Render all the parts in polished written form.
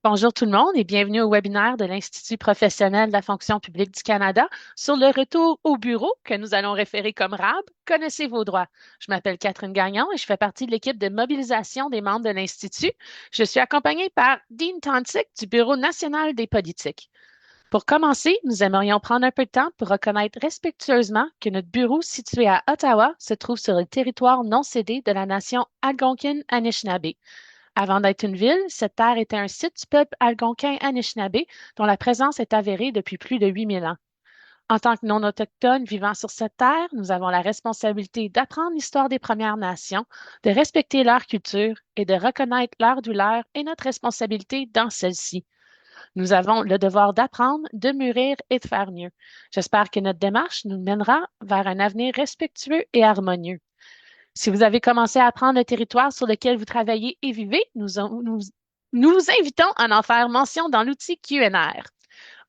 Bonjour tout le monde et bienvenue au webinaire de l'Institut professionnel de la fonction publique du Canada sur le retour au bureau que nous allons référer comme RAB. Connaissez vos droits. Je m'appelle Catherine Gagnon et je fais partie de l'équipe de mobilisation des membres de l'Institut. Je suis accompagnée par Dean Tansick du Bureau national des politiques. Pour commencer, nous aimerions prendre un peu de temps pour reconnaître respectueusement que notre bureau situé à Ottawa se trouve sur le territoire non cédé de la nation Algonquin-Anishinaabe. Avant d'être une ville, cette terre était un site du peuple algonquin Anishinaabe dont la présence est avérée depuis plus de 8000 ans. En tant que non-autochtones vivant sur cette terre, nous avons la responsabilité d'apprendre l'histoire des Premières Nations, de respecter leur culture et de reconnaître leur douleur et notre responsabilité dans celle-ci. Nous avons le devoir d'apprendre, de mûrir et de faire mieux. J'espère que notre démarche nous mènera vers un avenir respectueux et harmonieux. Si vous avez commencé à apprendre le territoire sur lequel vous travaillez et vivez, nous vous invitons à en faire mention dans l'outil QNR.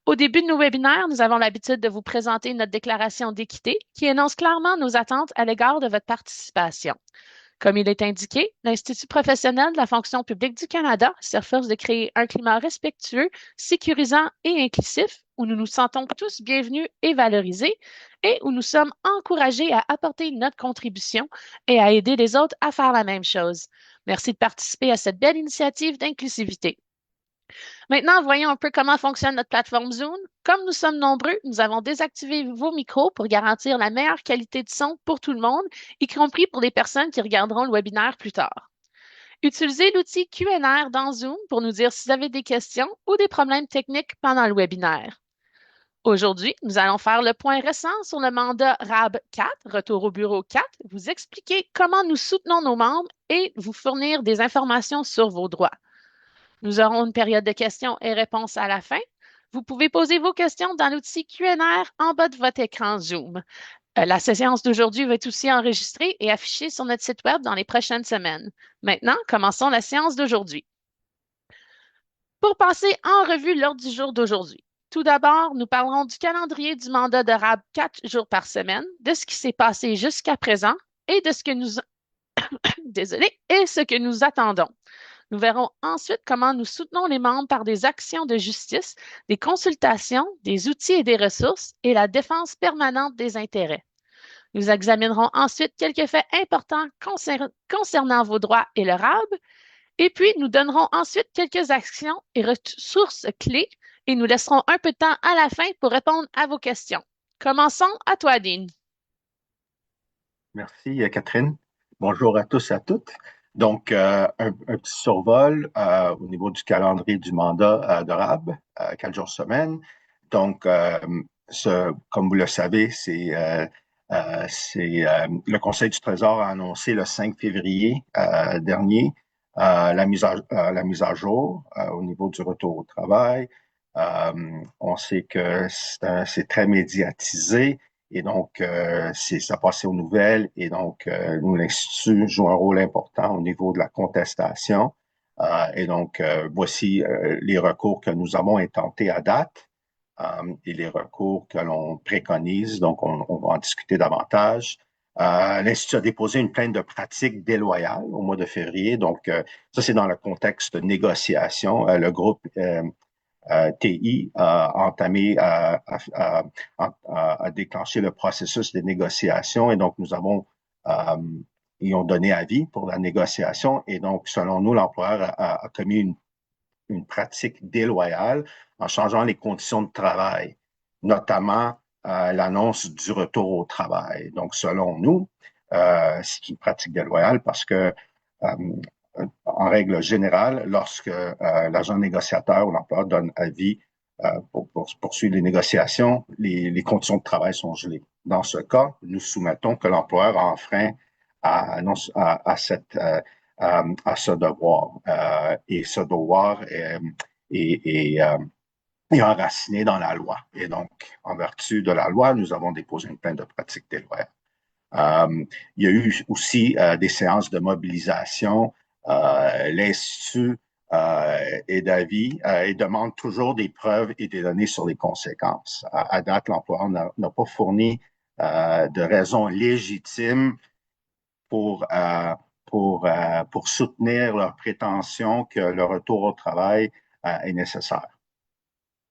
Au début de nos webinaires, nous avons l'habitude de vous présenter notre déclaration d'équité qui énonce clairement nos attentes à l'égard de votre participation. Comme il est indiqué, l'Institut professionnel de la fonction publique du Canada s'efforce de créer un climat respectueux, sécurisant et inclusif où nous nous sentons tous bienvenus et valorisés et où nous sommes encouragés à apporter notre contribution et à aider les autres à faire la même chose. Merci de participer à cette belle initiative d'inclusivité. Maintenant, voyons un peu comment fonctionne notre plateforme Zoom. Comme nous sommes nombreux, nous avons désactivé vos micros pour garantir la meilleure qualité de son pour tout le monde, y compris pour les personnes qui regarderont le webinaire plus tard. Utilisez l'outil QNR dans Zoom pour nous dire si vous avez des questions ou des problèmes techniques pendant le webinaire. Aujourd'hui, nous allons faire le point récent sur le mandat RAB 4, Retour au bureau 4, vous expliquer comment nous soutenons nos membres et vous fournir des informations sur vos droits. Nous aurons une période de questions et réponses à la fin. Vous pouvez poser vos questions dans l'outil QNR en bas de votre écran Zoom. La séance d'aujourd'hui va être aussi enregistrée et affichée sur notre site Web dans les prochaines semaines. Maintenant, commençons la séance d'aujourd'hui. Pour passer en revue l'ordre du jour d'aujourd'hui, tout d'abord, nous parlerons du calendrier du mandat de RAB 4 jours par semaine, de ce qui s'est passé jusqu'à présent et de ce que nous, désolé, et ce que nous attendons. Nous verrons ensuite comment nous soutenons les membres par des actions de justice, des consultations, des outils et des ressources et la défense permanente des intérêts. Nous examinerons ensuite quelques faits importants concernant vos droits et le RAB, et puis nous donnerons ensuite quelques actions et ressources clés et nous laisserons un peu de temps à la fin pour répondre à vos questions. Commençons à toi, Dean. Merci, Catherine. Bonjour à tous et à toutes. Donc, un petit survol au niveau du calendrier du mandat de RAB, 4 jours semaine. Donc, comme vous le savez, le Conseil du Trésor a annoncé le 5 février dernier la mise à jour au niveau du retour au travail. On sait que c'est très médiatisé. Et donc, ça passait aux nouvelles. Et donc, nous, l'Institut joue un rôle important au niveau de la contestation. Et donc, voici les recours que nous avons intentés à date et les recours que l'on préconise. Donc, on va en discuter davantage. L'Institut a déposé une plainte de pratique déloyale au mois de février. Donc, ça, c'est dans le contexte de négociation. Le groupe TI a entamé, a déclenché le processus de négociation et donc ils ont donné avis pour la négociation et donc, selon nous, l'employeur a commis une pratique déloyale en changeant les conditions de travail, notamment l'annonce du retour au travail. Donc, selon nous, c'est une pratique déloyale parce que en règle générale, lorsque l'agent négociateur ou l'employeur donne avis pour poursuivre les négociations, les conditions de travail sont gelées. Dans ce cas, nous soumettons que l'employeur a enfreint à ce devoir. Et ce devoir est enraciné dans la loi. Et donc, en vertu de la loi, nous avons déposé une plainte de pratique déloyale. Il y a eu aussi des séances de mobilisation. L'Institut est d'avis et demande toujours des preuves et des données sur les conséquences. À date, l'employeur n'a pas fourni de raisons légitimes pour, pour soutenir leur prétention que le retour au travail est nécessaire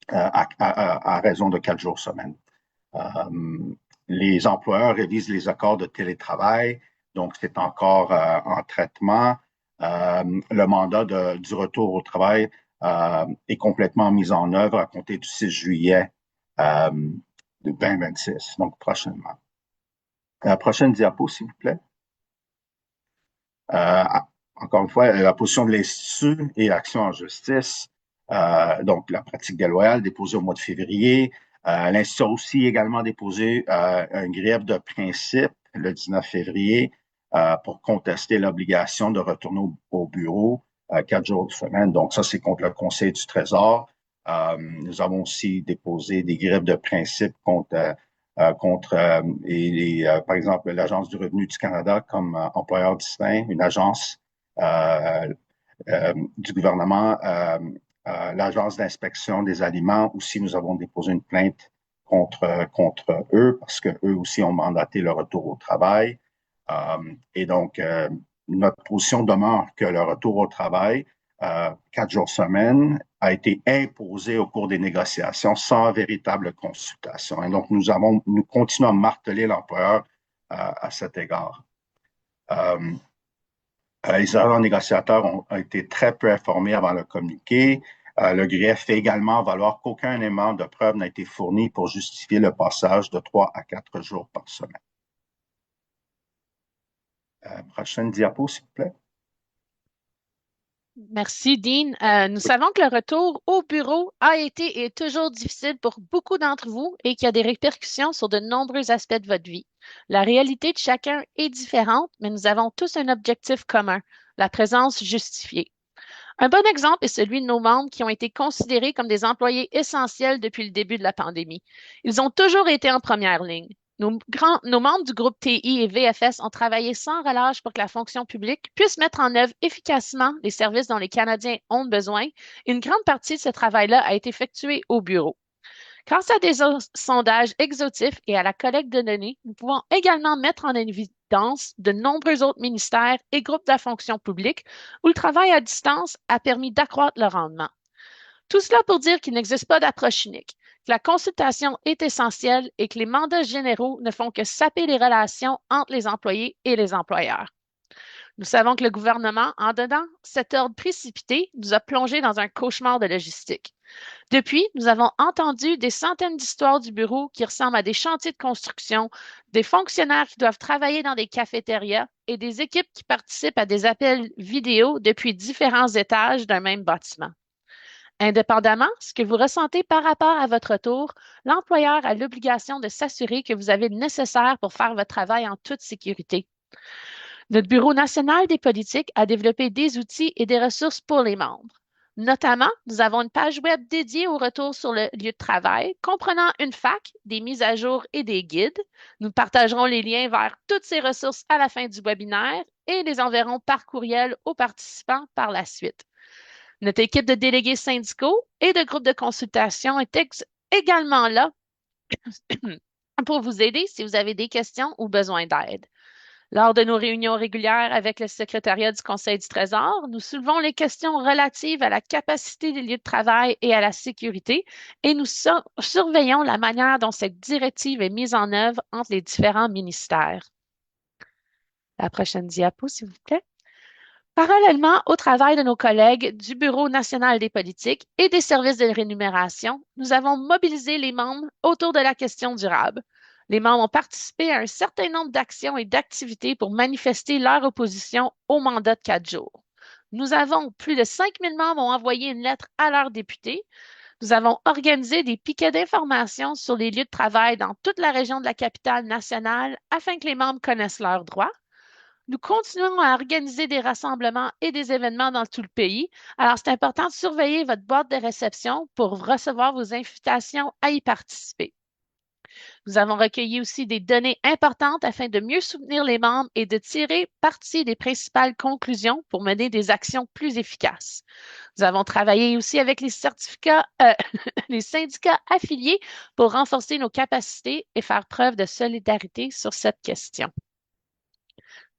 à raison de 4 jours semaine. Les employeurs révisent les accords de télétravail, donc c'est encore en traitement. Le mandat du retour au travail est complètement mis en œuvre à compter du 6 juillet de 2026, donc prochainement. Prochaine diapo, s'il vous plaît. Encore une fois, la position de l'Institut et l'action en justice, donc la pratique déloyale déposée au mois de février. L'Institut a aussi également déposé un grief de principe le 19 février pour contester l'obligation de retourner au bureau 4 jours de semaine. Donc ça, c'est contre le Conseil du Trésor. Nous avons aussi déposé des griefs de principe contre par exemple, l'Agence du revenu du Canada comme employeur distinct, une agence du gouvernement, l'Agence d'inspection des aliments. Aussi, nous avons déposé une plainte contre eux parce qu'eux aussi ont mandaté le retour au travail. Et donc, notre position demeure que le retour au travail, 4 jours semaine, a été imposé au cours des négociations sans véritable consultation. Et donc, nous continuons à marteler l'employeur à cet égard. Les agents négociateurs ont été très peu informés avant le communiqué. Le grief fait également valoir qu'aucun élément de preuve n'a été fourni pour justifier le passage de 3 à 4 jours par semaine. Prochaine diapo, s'il vous plaît. Merci, Dean. Nous savons que le retour au bureau a été et est toujours difficile pour beaucoup d'entre vous et qu'il y a des répercussions sur de nombreux aspects de votre vie. La réalité de chacun est différente, mais nous avons tous un objectif commun, la présence justifiée. Un bon exemple est celui de nos membres qui ont été considérés comme des employés essentiels depuis le début de la pandémie. Ils ont toujours été en première ligne. Nos membres du groupe TI et VFS ont travaillé sans relâche pour que la fonction publique puisse mettre en œuvre efficacement les services dont les Canadiens ont besoin. Une grande partie de ce travail-là a été effectuée au bureau. Grâce à des sondages exhaustifs et à la collecte de données, nous pouvons également mettre en évidence de nombreux autres ministères et groupes de la fonction publique où le travail à distance a permis d'accroître le rendement. Tout cela pour dire qu'il n'existe pas d'approche unique, que la consultation est essentielle et que les mandats généraux ne font que saper les relations entre les employés et les employeurs. Nous savons que le gouvernement, en donnant cet ordre précipité, nous a plongés dans un cauchemar de logistique. Depuis, nous avons entendu des centaines d'histoires du bureau qui ressemblent à des chantiers de construction, des fonctionnaires qui doivent travailler dans des cafétérias et des équipes qui participent à des appels vidéo depuis différents étages d'un même bâtiment. Indépendamment, ce que vous ressentez par rapport à votre retour, l'employeur a l'obligation de s'assurer que vous avez le nécessaire pour faire votre travail en toute sécurité. Notre Bureau national des politiques a développé des outils et des ressources pour les membres. Notamment, nous avons une page web dédiée au retour sur le lieu de travail, comprenant une FAQ, des mises à jour et des guides. Nous partagerons les liens vers toutes ces ressources à la fin du webinaire et les enverrons par courriel aux participants par la suite. Notre équipe de délégués syndicaux et de groupes de consultation est également là pour vous aider si vous avez des questions ou besoin d'aide. Lors de nos réunions régulières avec le secrétariat du Conseil du Trésor, nous soulevons les questions relatives à la capacité des lieux de travail et à la sécurité et nous surveillons la manière dont cette directive est mise en œuvre entre les différents ministères. La prochaine diapo, s'il vous plaît. Parallèlement au travail de nos collègues du Bureau national des politiques et des services de rémunération, nous avons mobilisé les membres autour de la question durable. Les membres ont participé à un certain nombre d'actions et d'activités pour manifester leur opposition au mandat de 4 jours. Nous avons plus de 5000 membres ont envoyé une lettre à leurs députés. Nous avons organisé des piquets d'information sur les lieux de travail dans toute la région de la capitale nationale afin que les membres connaissent leurs droits. Nous continuons à organiser des rassemblements et des événements dans tout le pays. Alors, c'est important de surveiller votre boîte de réception pour recevoir vos invitations à y participer. Nous avons recueilli aussi des données importantes afin de mieux soutenir les membres et de tirer parti des principales conclusions pour mener des actions plus efficaces. Nous avons travaillé aussi avec les les syndicats affiliés pour renforcer nos capacités et faire preuve de solidarité sur cette question.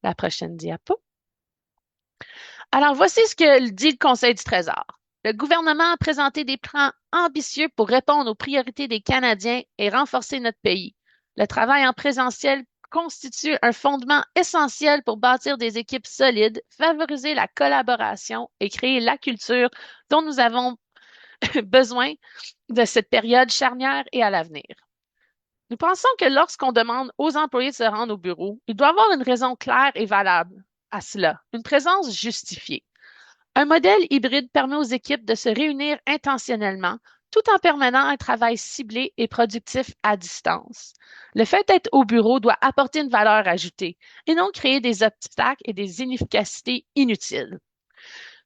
La prochaine diapo. Alors, voici ce que dit le Conseil du Trésor. Le gouvernement a présenté des plans ambitieux pour répondre aux priorités des Canadiens et renforcer notre pays. Le travail en présentiel constitue un fondement essentiel pour bâtir des équipes solides, favoriser la collaboration et créer la culture dont nous avons besoin de cette période charnière et à l'avenir. Nous pensons que lorsqu'on demande aux employés de se rendre au bureau, il doit y avoir une raison claire et valable à cela, une présence justifiée. Un modèle hybride permet aux équipes de se réunir intentionnellement tout en permettant un travail ciblé et productif à distance. Le fait d'être au bureau doit apporter une valeur ajoutée et non créer des obstacles et des inefficacités inutiles.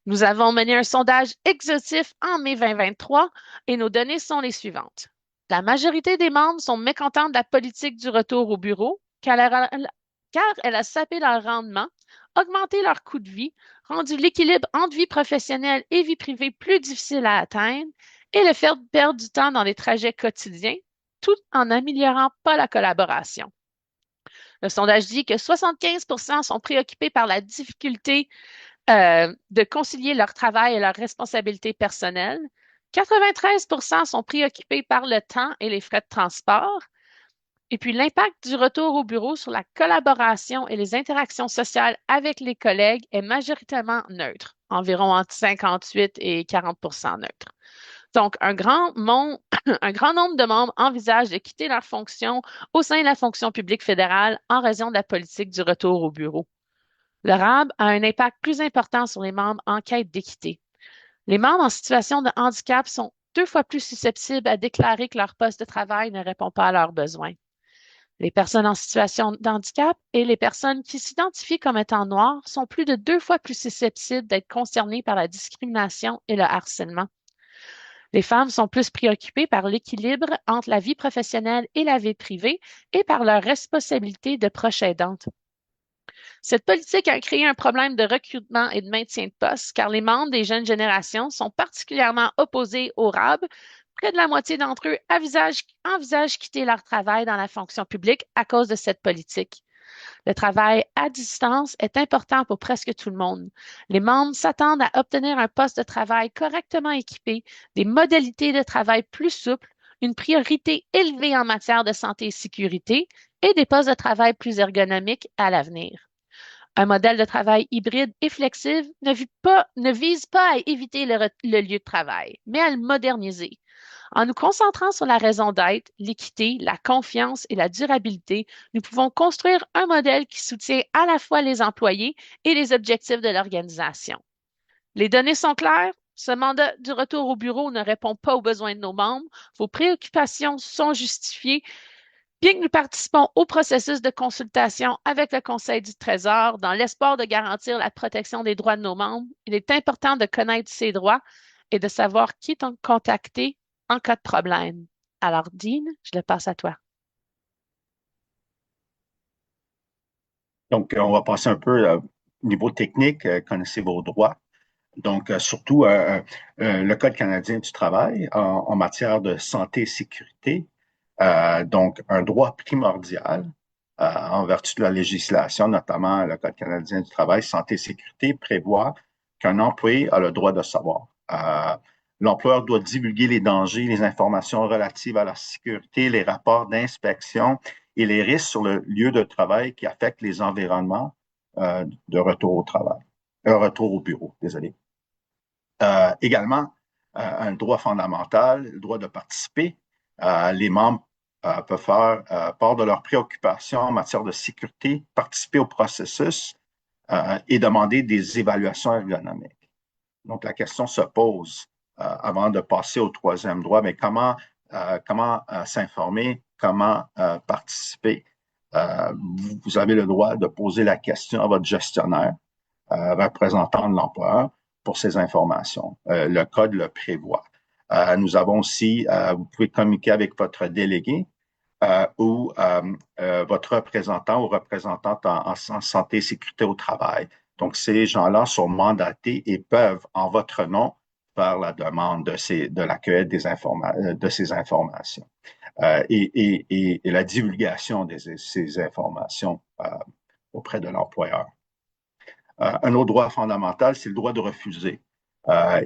Nous avons mené un sondage exhaustif en mai 2023 et nos données sont les suivantes. La majorité des membres sont mécontents de la politique du retour au bureau car elle a sapé leur rendement, augmenté leur coût de vie, rendu l'équilibre entre vie professionnelle et vie privée plus difficile à atteindre et le fait perdre du temps dans les trajets quotidiens, tout en n'améliorant pas la collaboration. Le sondage dit que 75 sont préoccupés par la difficulté de concilier leur travail et leurs responsabilités personnelles. 93 sont préoccupés par le temps et les frais de transport. Et puis l'impact du retour au bureau sur la collaboration et les interactions sociales avec les collègues est majoritairement neutre, environ entre 58 et 40 neutre. Donc, un grand nombre de membres envisagent de quitter leur fonction au sein de la fonction publique fédérale en raison de la politique du retour au bureau. Le RAB a un impact plus important sur les membres en quête d'équité. Les membres en situation de handicap sont 2 fois plus susceptibles à déclarer que leur poste de travail ne répond pas à leurs besoins. Les personnes en situation de handicap et les personnes qui s'identifient comme étant noires sont plus de 2 fois plus susceptibles d'être concernées par la discrimination et le harcèlement. Les femmes sont plus préoccupées par l'équilibre entre la vie professionnelle et la vie privée et par leur responsabilité de proche aidante. Cette politique a créé un problème de recrutement et de maintien de poste car les membres des jeunes générations sont particulièrement opposés au RAB. Près de la moitié d'entre eux envisagent quitter leur travail dans la fonction publique à cause de cette politique. Le travail à distance est important pour presque tout le monde. Les membres s'attendent à obtenir un poste de travail correctement équipé, des modalités de travail plus souples, une priorité élevée en matière de santé et sécurité et des postes de travail plus ergonomiques à l'avenir. Un modèle de travail hybride et flexible ne vise pas à éviter le lieu de travail, mais à le moderniser. En nous concentrant sur la raison d'être, l'équité, la confiance et la durabilité, nous pouvons construire un modèle qui soutient à la fois les employés et les objectifs de l'organisation. Les données sont claires. Ce mandat du retour au bureau ne répond pas aux besoins de nos membres. Vos préoccupations sont justifiées. Bien que nous participons au processus de consultation avec le Conseil du Trésor dans l'espoir de garantir la protection des droits de nos membres, il est important de connaître ces droits et de savoir qui est contacté en cas de problème. Alors, Dean, je le passe à toi. Donc, on va passer un peu au niveau technique, connaissez vos droits. Donc, surtout le Code canadien du travail en matière de santé et sécurité. Donc, un droit primordial en vertu de la législation, notamment le Code canadien du travail, santé et sécurité, prévoit qu'un employé a le droit de savoir. L'employeur doit divulguer les dangers, les informations relatives à la sécurité, les rapports d'inspection et les risques sur le lieu de travail qui affectent les environnements de retour au travail, retour au bureau, désolé. Également, un droit fondamental, le droit de participer. Les membres peuvent faire part de leurs préoccupations en matière de sécurité, participer au processus et demander des évaluations ergonomiques. Donc, la question se pose avant de passer au troisième droit, mais comment s'informer, comment participer. Vous avez le droit de poser la question à votre gestionnaire, représentant de l'employeur, pour ces informations. Le code le prévoit. Nous avons aussi, vous pouvez communiquer avec votre délégué ou votre représentant ou représentante en santé et sécurité au travail. Donc, ces gens-là sont mandatés et peuvent, en votre nom, faire la demande de l'accueil de ces informations et la divulgation de ces informations auprès de l'employeur. Un autre droit fondamental, c'est le droit de refuser.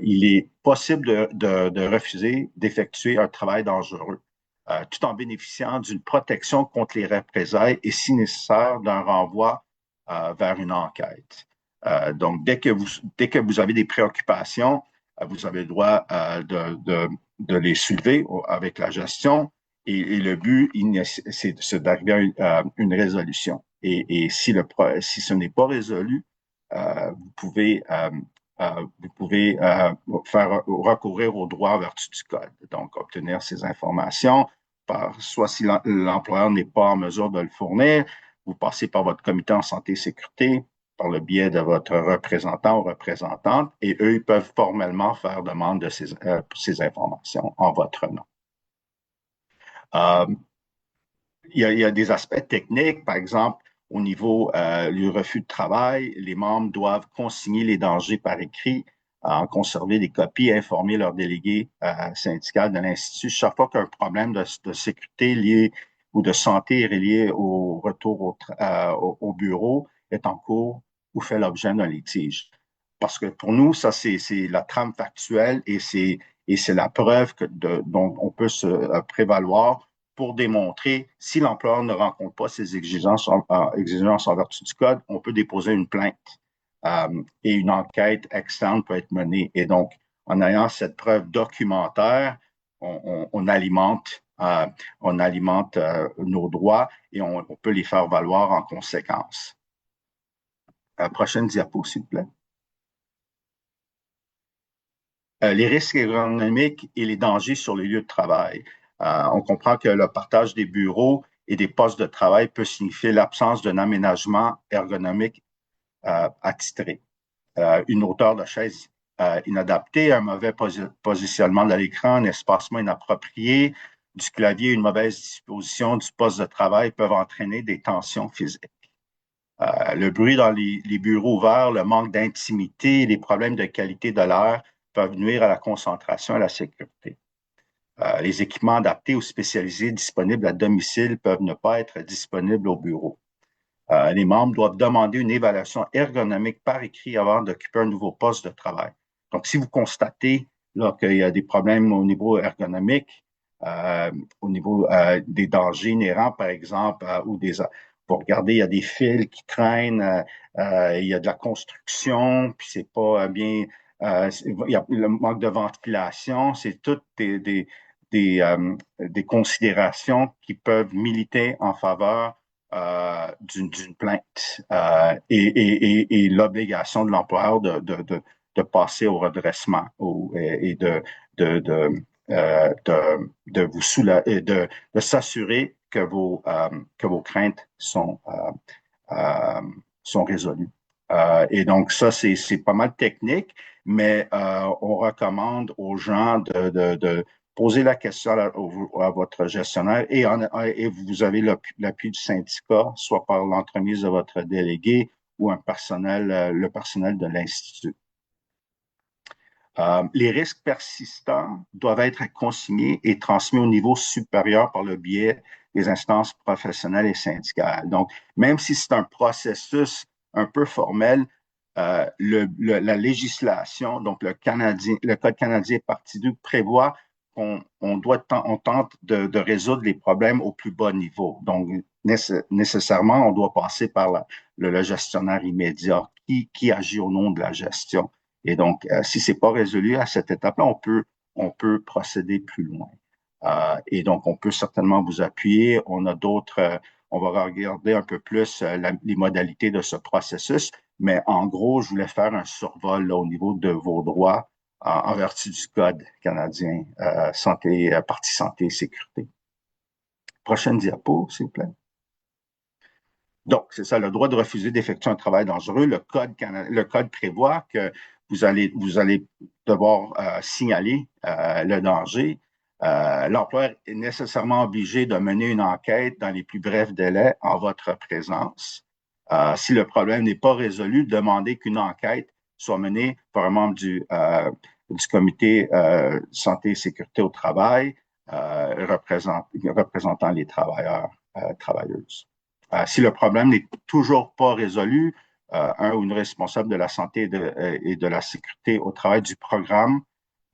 Il est possible de refuser d'effectuer un travail dangereux, tout en bénéficiant d'une protection contre les représailles et, si nécessaire, d'un renvoi vers une enquête. Donc, dès que vous avez des préoccupations, vous avez le droit de les soulever avec la gestion. Et le but, c'est d'arriver à une résolution. Et si ce n'est pas résolu, vous pouvez faire recourir au droit en vertu du code. Donc, obtenir ces informations, soit si l'employeur n'est pas en mesure de le fournir, vous passez par votre comité en santé et sécurité, par le biais de votre représentant ou représentante, et eux, ils peuvent formellement faire demande de ces informations en votre nom. Euh, il y a des aspects techniques, par exemple, au niveau du refus de travail, les membres doivent consigner les dangers par écrit, en conserver des copies, informer leur délégué syndical de l'Institut. Chaque fois qu'un problème de sécurité lié ou de santé est relié au retour au bureau est en cours ou fait l'objet d'un litige. Parce que pour nous, ça, c'est la trame factuelle et c'est la preuve dont on peut se prévaloir pour démontrer si l'employeur ne rencontre pas ces exigences en vertu du code, on peut déposer une plainte et une enquête externe peut être menée. Et donc, en ayant cette preuve documentaire, on alimente nos droits et on peut les faire valoir en conséquence. Prochaine diapo, s'il vous plaît. Les risques ergonomiques et les dangers sur les lieux de travail. On comprend que le partage des bureaux et des postes de travail peut signifier l'absence d'un aménagement ergonomique attitré. Une hauteur de chaise inadaptée, un mauvais positionnement de l'écran, un espacement inapproprié du clavier, une mauvaise disposition du poste de travail peuvent entraîner des tensions physiques. Le bruit dans les bureaux ouverts, le manque d'intimité, les problèmes de qualité de l'air peuvent nuire à la concentration et à la sécurité. Les équipements adaptés ou spécialisés disponibles à domicile peuvent ne pas être disponibles au bureau. Les membres doivent demander une évaluation ergonomique par écrit avant d'occuper un nouveau poste de travail. Donc, si vous constatez qu'il y a des problèmes au niveau ergonomique, au niveau des dangers inhérents, par exemple, ou vous regardez, il y a des fils qui traînent, il y a de la construction, puis c'est pas bien, il y a le manque de ventilation, c'est toutes des considérations qui peuvent militer en faveur d'une plainte et l'obligation de l'employeur de passer au redressement et de vous soulager, de s'assurer que vos craintes sont résolues. Et donc, ça, c'est pas mal technique, mais on recommande aux gens de poser la question à votre gestionnaire et vous avez l'appui du syndicat, soit par l'entremise de votre délégué ou le personnel de l'Institut. Les risques persistants doivent être consignés et transmis au niveau supérieur par le biais des instances professionnelles et syndicales. Donc, même si c'est un processus un peu formel, la législation, donc le Code canadien partie 2 prévoit qu'on tente de résoudre les problèmes au plus bas niveau. Donc, nécessairement, on doit passer par le gestionnaire immédiat qui agit au nom de la gestion. Et donc, si c'est pas résolu à cette étape-là, on peut procéder plus loin. Et donc, on peut certainement vous appuyer. On a d'autres, on va regarder un peu plus les modalités de ce processus. Mais en gros, je voulais faire un survol là, au niveau de vos droits en vertu du Code canadien partie santé et sécurité. Prochaine diapo, s'il vous plaît. Donc, c'est ça, le droit de refuser d'effectuer un travail dangereux. Le code prévoit que vous allez devoir signaler le danger. L'employeur est nécessairement obligé de mener une enquête dans les plus brefs délais en votre présence. Si le problème n'est pas résolu, demandez qu'une enquête soit menée par un membre du comité santé et sécurité au travail représentant les travailleurs, travailleuses. Si le problème n'est toujours pas résolu, un ou une responsable de la santé et de la sécurité au travail du programme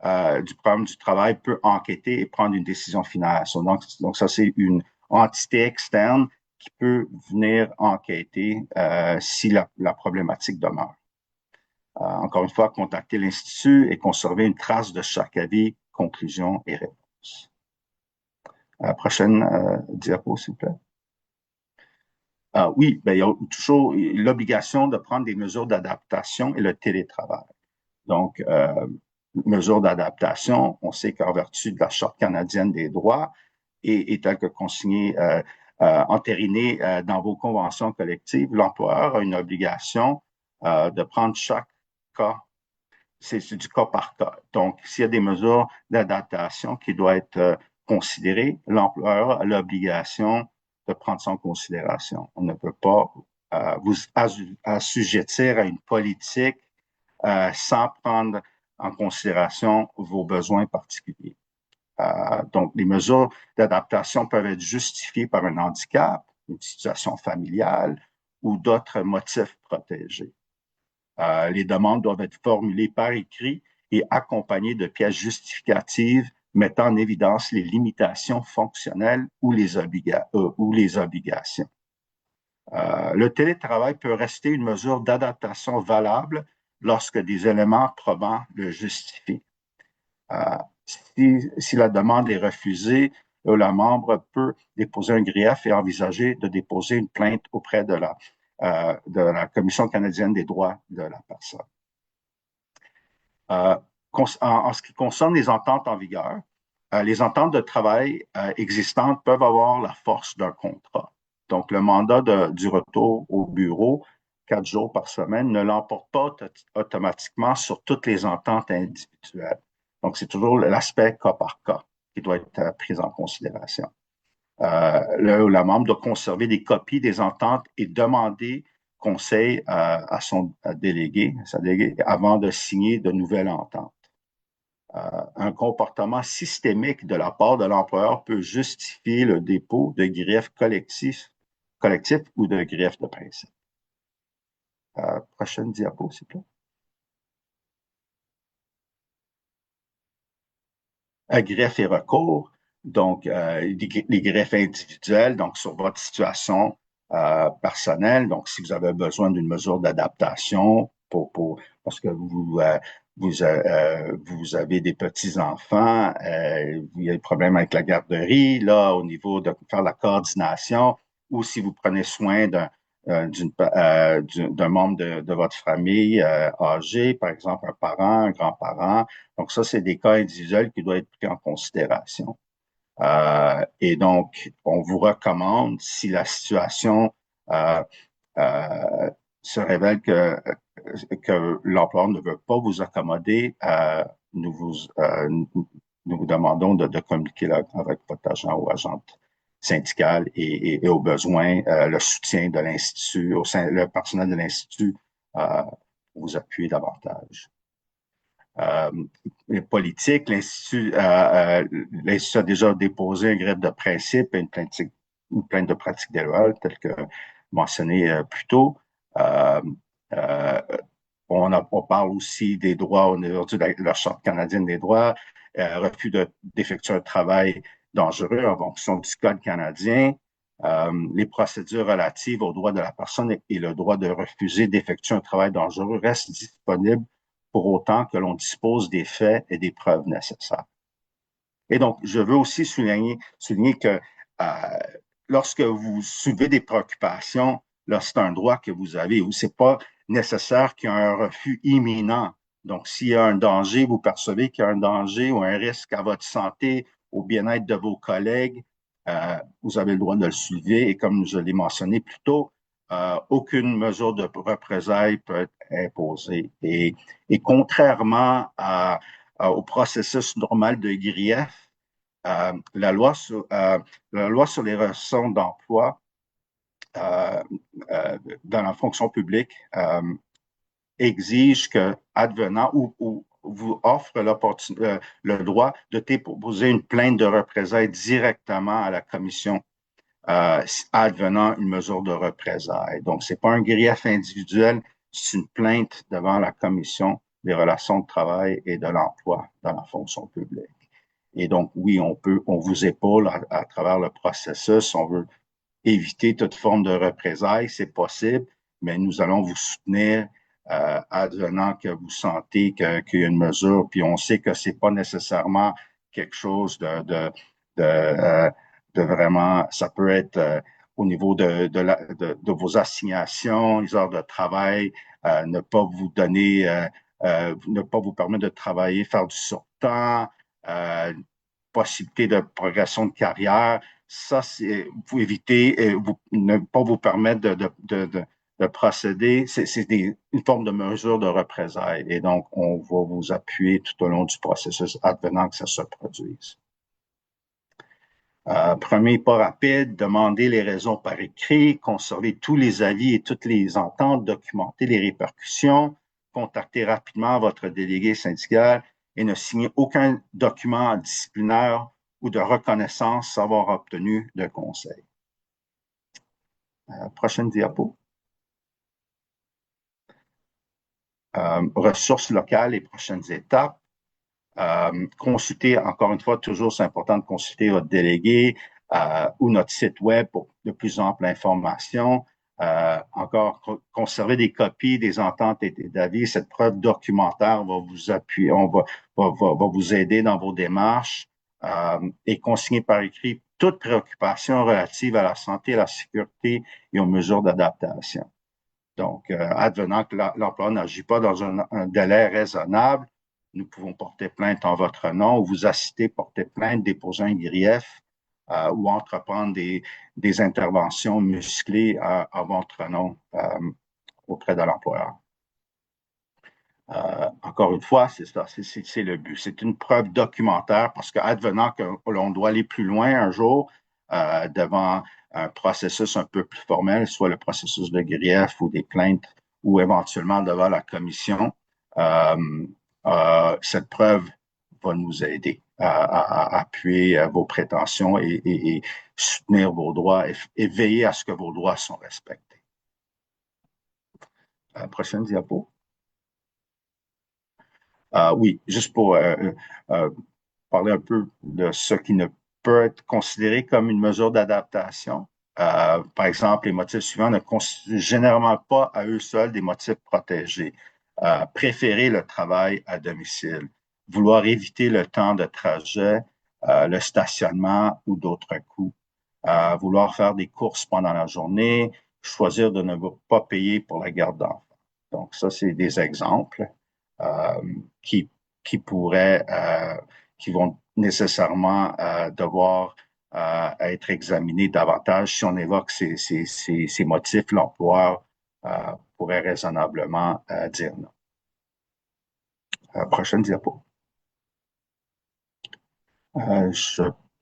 du travail peut enquêter et prendre une décision finale. Donc ça, c'est une entité externe qui peut venir enquêter si la problématique demeure. Encore une fois, contacter l'Institut et conserver une trace de chaque avis, conclusion et réponse. Prochaine diapo, s'il vous plaît. Oui, ben, il y a toujours l'obligation de prendre des mesures d'adaptation et le télétravail. Donc, mesures d'adaptation, on sait qu'en vertu de la Charte canadienne des droits et tel que consigné, entériné dans vos conventions collectives, l'employeur a une obligation de prendre chaque cas. C'est du cas par cas. Donc, s'il y a des mesures d'adaptation qui doivent être considérées, l'employeur a l'obligation de prendre ça en considération. On ne peut pas vous assujettir à une politique sans prendre en considération vos besoins particuliers. Donc, les mesures d'adaptation peuvent être justifiées par un handicap, une situation familiale ou d'autres motifs protégés. Les demandes doivent être formulées par écrit et accompagnées de pièces justificatives mettant en évidence les limitations fonctionnelles ou les obligations. Le télétravail peut rester une mesure d'adaptation valable lorsque des éléments probants le justifient. Si la demande est refusée, le membre peut déposer un grief et envisager de déposer une plainte auprès de la Commission canadienne des droits de la personne. En ce qui concerne les ententes en vigueur, les ententes de travail existantes peuvent avoir la force d'un contrat. Donc, le mandat du retour au bureau, 4 jours par semaine, ne l'emporte pas automatiquement sur toutes les ententes individuelles. Donc, c'est toujours l'aspect cas par cas qui doit être pris en considération. La membre doit conserver des copies des ententes et demander conseil à son délégué, avant de signer de nouvelles ententes. Un comportement systémique de la part de l'employeur peut justifier le dépôt de griefs collectifs ou de griefs de principe. Prochaine diapo, s'il vous plaît. Greffe et recours, donc les greffes individuels, donc sur votre situation personnelle. Donc, si vous avez besoin d'une mesure d'adaptation parce que vous avez des petits-enfants, il y a des problèmes avec la garderie, là, au niveau de faire la coordination, ou si vous prenez soin d'un membre de votre famille âgé, par exemple un parent, un grand-parent. Donc ça, c'est des cas individuels qui doivent être pris en considération. Et donc, on vous recommande, si la situation se révèle que l'employeur ne veut pas vous accommoder, nous vous demandons de communiquer avec votre agent ou agente syndicale et au besoin, le soutien de l'Institut, le personnel de l'Institut pour vous appuyer davantage. Politique, l'Institut a déjà déposé un greffe de principe et une plainte de pratique déloyale, telle que mentionné plus tôt. On parle aussi des droits au niveau de la Charte canadienne des droits, refus d'effectuer un travail dangereux en fonction du Code canadien, les procédures relatives aux droits de la personne et le droit de refuser d'effectuer un travail dangereux restent disponibles pour autant que l'on dispose des faits et des preuves nécessaires. Et donc, je veux aussi souligner que lorsque vous soulevez des préoccupations, là, c'est un droit que vous avez, ou c'est pas nécessaire qu'il y ait un refus imminent. Donc, s'il y a un danger, vous percevez qu'il y a un danger ou un risque à votre santé, au bien-être de vos collègues, vous avez le droit de le soulever. Et comme je l'ai mentionné plus tôt, aucune mesure de représailles peut être imposée. Et contrairement au processus normal de grief, la loi sur les relations d'emploi dans la fonction publique exige que, advenant ou vous offre le droit de déposer une plainte de représailles directement à la commission advenant une mesure de représailles. Donc, c'est pas un grief individuel, c'est une plainte devant la Commission des relations de travail et de l'emploi dans la fonction publique. Et donc, oui, on vous épaule à travers le processus. On veut éviter toute forme de représailles, c'est possible, mais nous allons vous soutenir advenant que vous sentez qu'il y a une mesure, puis on sait que c'est pas nécessairement quelque chose de vraiment, ça peut être au niveau de vos assignations, les heures de travail, ne pas vous donner, ne pas vous permettre de travailler, faire du surtemps, possibilité de progression de carrière. Ça, c'est vous éviter, ne pas vous permettre de procéder. C'est une forme de mesure de représailles. Et donc, on va vous appuyer tout au long du processus advenant que ça se produise. Premier pas rapide, demandez les raisons par écrit, conservez tous les avis et toutes les ententes, documentez les répercussions, contactez rapidement votre délégué syndical et ne signez aucun document disciplinaire ou de reconnaissance sans avoir obtenu de conseil. Prochaine diapo. Ressources locales et prochaines étapes. Consultez, encore une fois, toujours c'est important de consulter votre délégué ou notre site web pour de plus amples informations. Encore, conserver des copies des ententes et des avis. Cette preuve documentaire va vous appuyer, va vous aider dans vos démarches et consigner par écrit toute préoccupation relative à la santé, à la sécurité et aux mesures d'adaptation. Donc, advenant que l'employeur n'agit pas dans un délai raisonnable, nous pouvons porter plainte en votre nom ou vous assister, porter plainte, déposer un grief ou entreprendre des interventions musclées à votre nom auprès de l'employeur. Encore une fois, c'est ça, c'est le but. C'est une preuve documentaire parce qu'advenant que l'on doit aller plus loin un jour devant un processus un peu plus formel, soit le processus de grief ou des plaintes ou éventuellement devant la commission, cette preuve va nous aider à appuyer vos prétentions et soutenir vos droits et veiller à ce que vos droits sont respectés. Prochaine diapo. Oui, juste pour parler un peu de ce qui ne peut être considéré comme une mesure d'adaptation. Par exemple, les motifs suivants ne constituent généralement pas à eux seuls des motifs protégés. Préférer le travail à domicile, vouloir éviter le temps de trajet, le stationnement ou d'autres coûts, vouloir faire des courses pendant la journée, choisir de ne pas payer pour la garde d'enfants. Donc, ça, c'est des exemples qui pourraient, qui vont nécessairement devoir être examinés davantage. Si on évoque ces motifs, l'employeur pourrait raisonnablement dire non. Prochaine diapo.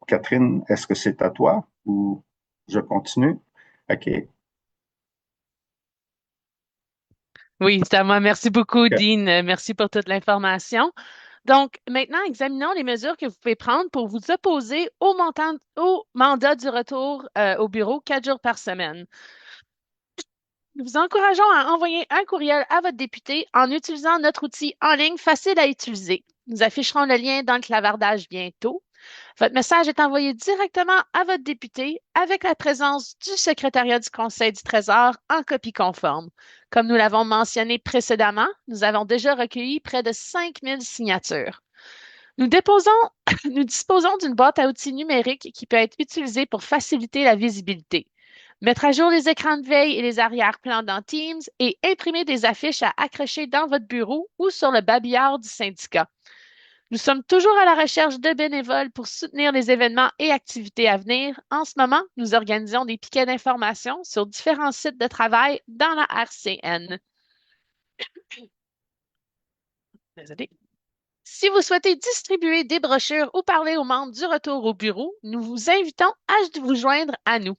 Catherine, est-ce que c'est à toi ou je continue? OK. Oui, c'est à moi. Merci beaucoup, Dean. Merci pour toute l'information. Donc, maintenant, examinons les mesures que vous pouvez prendre pour vous opposer au mandat du retour au bureau 4 jours par semaine. Nous vous encourageons à envoyer un courriel à votre député en utilisant notre outil en ligne facile à utiliser. Nous afficherons le lien dans le clavardage bientôt. Votre message est envoyé directement à votre député avec la présence du secrétariat du Conseil du Trésor en copie conforme. Comme nous l'avons mentionné précédemment, nous avons déjà recueilli près de 5000 signatures. Nous disposons d'une boîte à outils numérique qui peut être utilisée pour faciliter la visibilité. Mettre à jour les écrans de veille et les arrière-plans dans Teams et imprimer des affiches à accrocher dans votre bureau ou sur le babillard du syndicat. Nous sommes toujours à la recherche de bénévoles pour soutenir les événements et activités à venir. En ce moment, nous organisons des piquets d'information sur différents sites de travail dans la RCN. Désolée. Si vous souhaitez distribuer des brochures ou parler aux membres du retour au bureau, nous vous invitons à vous joindre à nous.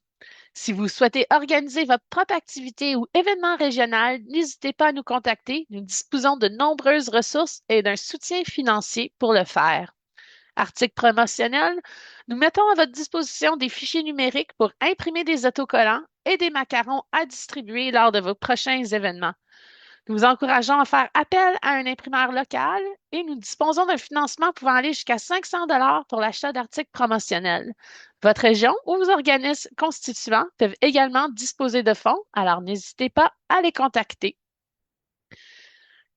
Si vous souhaitez organiser votre propre activité ou événement régional, n'hésitez pas à nous contacter. Nous disposons de nombreuses ressources et d'un soutien financier pour le faire. Article promotionnel. Nous mettons à votre disposition des fichiers numériques pour imprimer des autocollants et des macarons à distribuer lors de vos prochains événements. Nous vous encourageons à faire appel à un imprimeur local et nous disposons d'un financement pouvant aller jusqu'à 500 pour l'achat d'articles promotionnels. Votre région ou vos organismes constituants peuvent également disposer de fonds, alors n'hésitez pas à les contacter.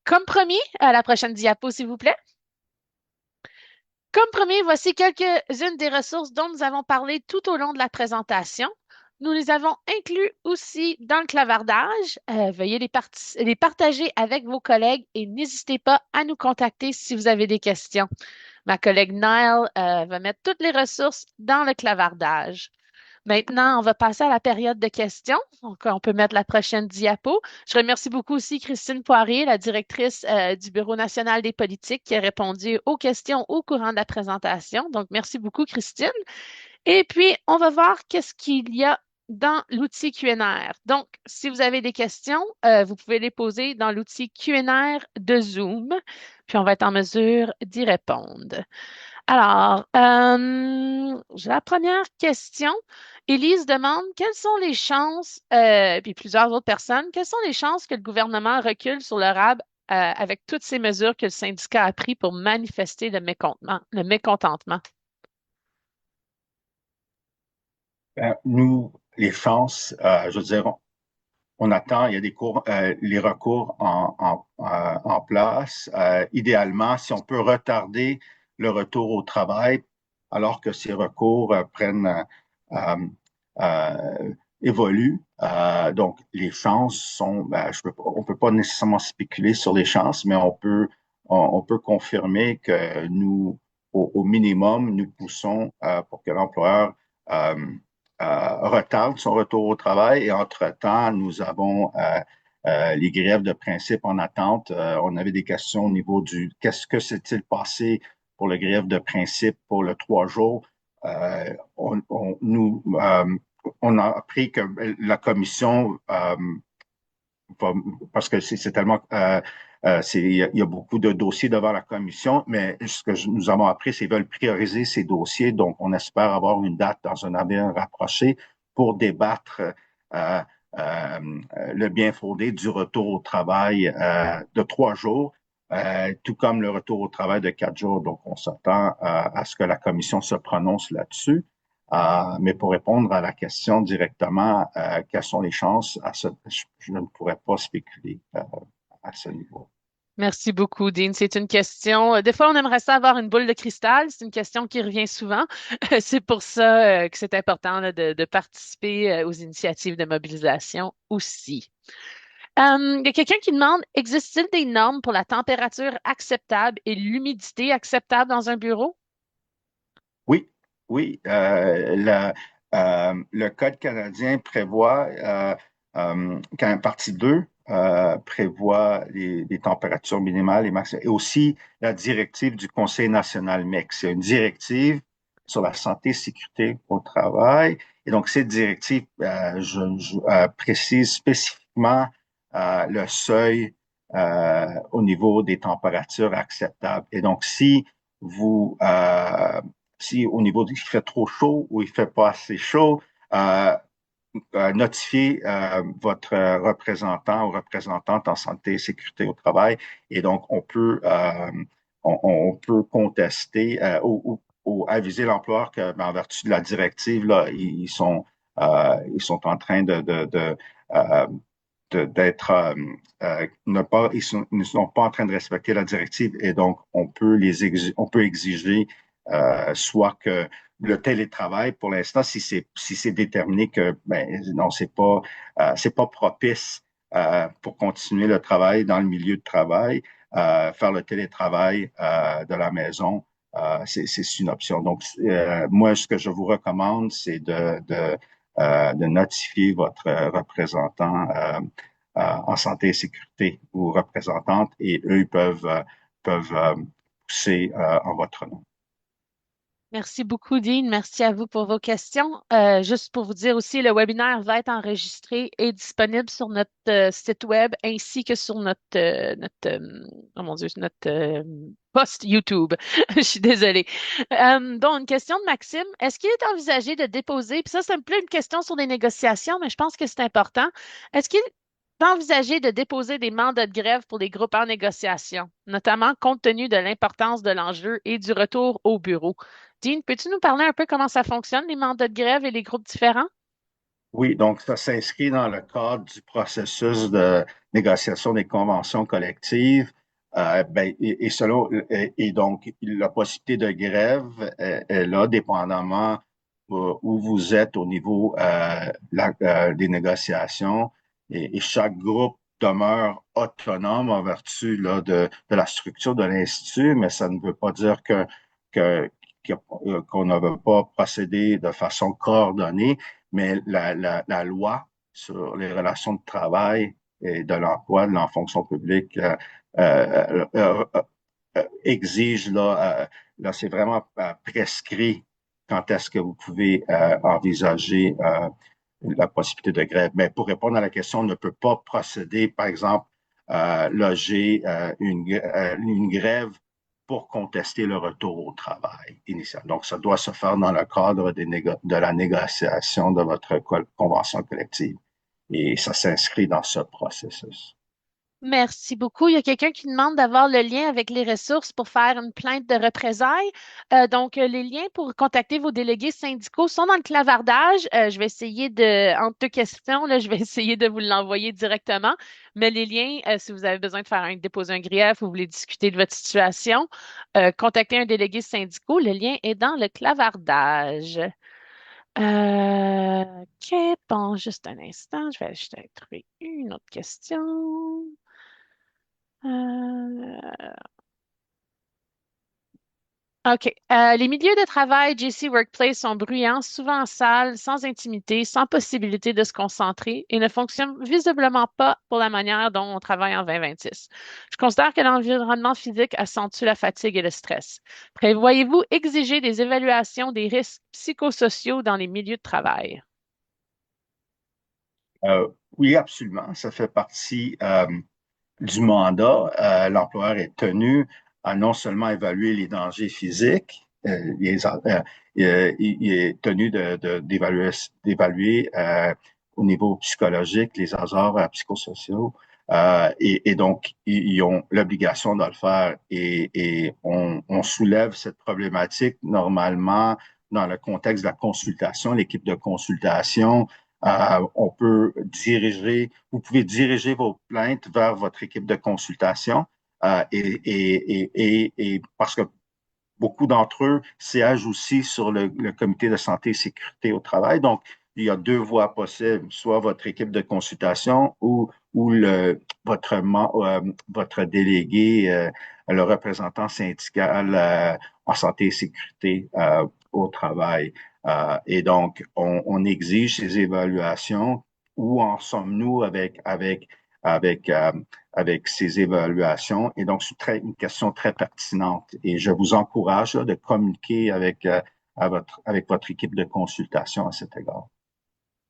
Comme promis, à la prochaine diapo, s'il vous plaît. Comme promis, voici quelques-unes des ressources dont nous avons parlé tout au long de la présentation. Nous les avons inclus aussi dans le clavardage. Veuillez les partager avec vos collègues et n'hésitez pas à nous contacter si vous avez des questions. Ma collègue Nile va mettre toutes les ressources dans le clavardage. Maintenant, on va passer à la période de questions. Donc, on peut mettre la prochaine diapo. Je remercie beaucoup aussi Christine Poirier, la directrice du Bureau national des politiques, qui a répondu aux questions au courant de la présentation. Donc, merci beaucoup, Christine. Et puis, on va voir qu'est-ce qu'il y a dans l'outil QNR. Donc, si vous avez des questions, vous pouvez les poser dans l'outil QNR de Zoom, puis on va être en mesure d'y répondre. Alors, la première question, Élise demande quelles sont les chances, puis plusieurs autres personnes, quelles sont les chances que le gouvernement recule sur le RAB avec toutes ces mesures que le syndicat a prises pour manifester le mécontentement? Nous, les chances, je veux dire, on attend, il y a les recours en place. Idéalement, si on peut retarder le retour au travail, alors que ces recours euh, évoluent. Donc, les chances sont, on peut pas nécessairement spéculer sur les chances, mais on peut confirmer que nous, au minimum, nous poussons pour que l'employeur euh, retarde son retour au travail et entre-temps, nous avons les grèves de principe en attente. On avait des questions au niveau du qu'est-ce que s'est-il passé pour le grève de principe pour le 3 jours. Nous, on a appris que la commission parce que c'est tellement il y a beaucoup de dossiers devant la commission, mais ce que nous avons appris, c'est qu'ils veulent prioriser ces dossiers. Donc, on espère avoir une date dans un avenir rapproché pour débattre euh, euh, le bien fondé du retour au travail de 3 jours, tout comme le retour au travail de 4 jours. Donc, on s'attend à ce que la commission se prononce là-dessus. Mais pour répondre à la question directement, quelles sont les chances je ne pourrais pas spéculer à ce niveau. Merci beaucoup, Dean. C'est une question. Des fois, on aimerait ça avoir une boule de cristal. C'est une question qui revient souvent. C'est pour ça que c'est important là, de participer aux initiatives de mobilisation aussi. Il y a quelqu'un qui demande, existe-t-il des normes pour la température acceptable et l'humidité acceptable dans un bureau? Oui, oui. Le Code canadien prévoit, quand partie 2 prévoit les températures minimales et maximales, et aussi la directive du Conseil national mixte. C'est une directive sur la santé et sécurité au travail. Et donc, cette directive précise spécifiquement le seuil au niveau des températures acceptables. Et donc, si au niveau il fait trop chaud ou il fait pas assez chaud, euh, notifiez votre représentant ou représentante en santé et sécurité au travail. Et donc, on peut contester ou aviser l'employeur que, en vertu de la directive, là, ils sont en train euh, d'être ils ne sont pas en train de respecter la directive et donc on peut exiger soit que le télétravail pour l'instant si c'est déterminé que ben non c'est pas propice pour continuer le travail dans le milieu de travail faire le télétravail de la maison c'est une option. Donc moi ce que je vous recommande c'est de notifier votre représentant en santé et sécurité ou représentante et eux peuvent pousser en votre nom. Merci beaucoup, Dean. Merci à vous pour vos questions. Juste pour vous dire aussi, le webinaire va être enregistré et disponible sur notre site web ainsi que sur oh mon Dieu, notre post YouTube. Je suis désolée. Bon, une question de Maxime. Est-ce qu'il est envisagé de déposer, puis ça, c'est un peu une question sur des négociations, mais je pense que c'est important. Est-ce qu'il est envisagé de déposer des mandats de grève pour les groupes en négociation, notamment compte tenu de l'importance de l'enjeu et du retour au bureau? Dean, peux-tu nous parler un peu comment ça fonctionne, les mandats de grève et les groupes différents? Oui, donc ça s'inscrit dans le cadre du processus de négociation des conventions collectives. Et donc la possibilité de grève est là, dépendamment où vous êtes au niveau des négociations. Et chaque groupe demeure autonome en vertu là, de la structure de l'Institut, mais ça ne veut pas dire que, qu'on ne veut pas procéder de façon coordonnée, mais la loi sur les relations de travail et de l'emploi de la fonction publique euh, euh, exige, là c'est vraiment prescrit quand est-ce que vous pouvez envisager la possibilité de grève. Mais pour répondre à la question, on ne peut pas procéder, par exemple, loger une grève pour contester le retour au travail initial. Donc, ça doit se faire dans le cadre de la négociation de votre convention collective. Et ça s'inscrit dans ce processus. Merci beaucoup. Il y a quelqu'un qui demande d'avoir le lien avec les ressources pour faire une plainte de représailles. Les liens pour contacter vos délégués syndicaux sont dans le clavardage. Je vais essayer entre deux questions, là, je vais essayer de vous l'envoyer directement. Mais les liens, si vous avez besoin de déposer un grief ou vous voulez discuter de votre situation, contactez un délégué syndical. Le lien est dans le clavardage. OK, bon, juste un instant, je vais juste aller trouver une autre question. Euh, OK. Les milieux de travail JC Workplace sont bruyants, souvent en salle, sans intimité, sans possibilité de se concentrer et ne fonctionnent visiblement pas pour la manière dont on travaille en 2026. Je considère que l'environnement physique accentue la fatigue et le stress. Prévoyez-vous exiger des évaluations des risques psychosociaux dans les milieux de travail? Euh, oui, absolument. Ça fait partie du mandat. L'employeur est tenu à non seulement évaluer les dangers physiques, il est tenu d'évaluer au niveau psychologique les hasards psychosociaux. Et donc, ils ont l'obligation de le faire. Et on soulève cette problématique normalement dans le contexte de la consultation, l'équipe de consultation on peut vous pouvez diriger vos plaintes vers votre équipe de consultation et parce que beaucoup d'entre eux siègent aussi sur le comité de santé et sécurité au travail. Donc, il y a deux voies possibles, soit votre équipe de consultation ou votre délégué, le représentant syndical en santé et sécurité au travail. Et donc, on exige ces évaluations. Où en sommes-nous avec ces évaluations? Et donc, c'est une question très pertinente. Et je vous encourage là, de communiquer avec votre équipe de consultation à cet égard.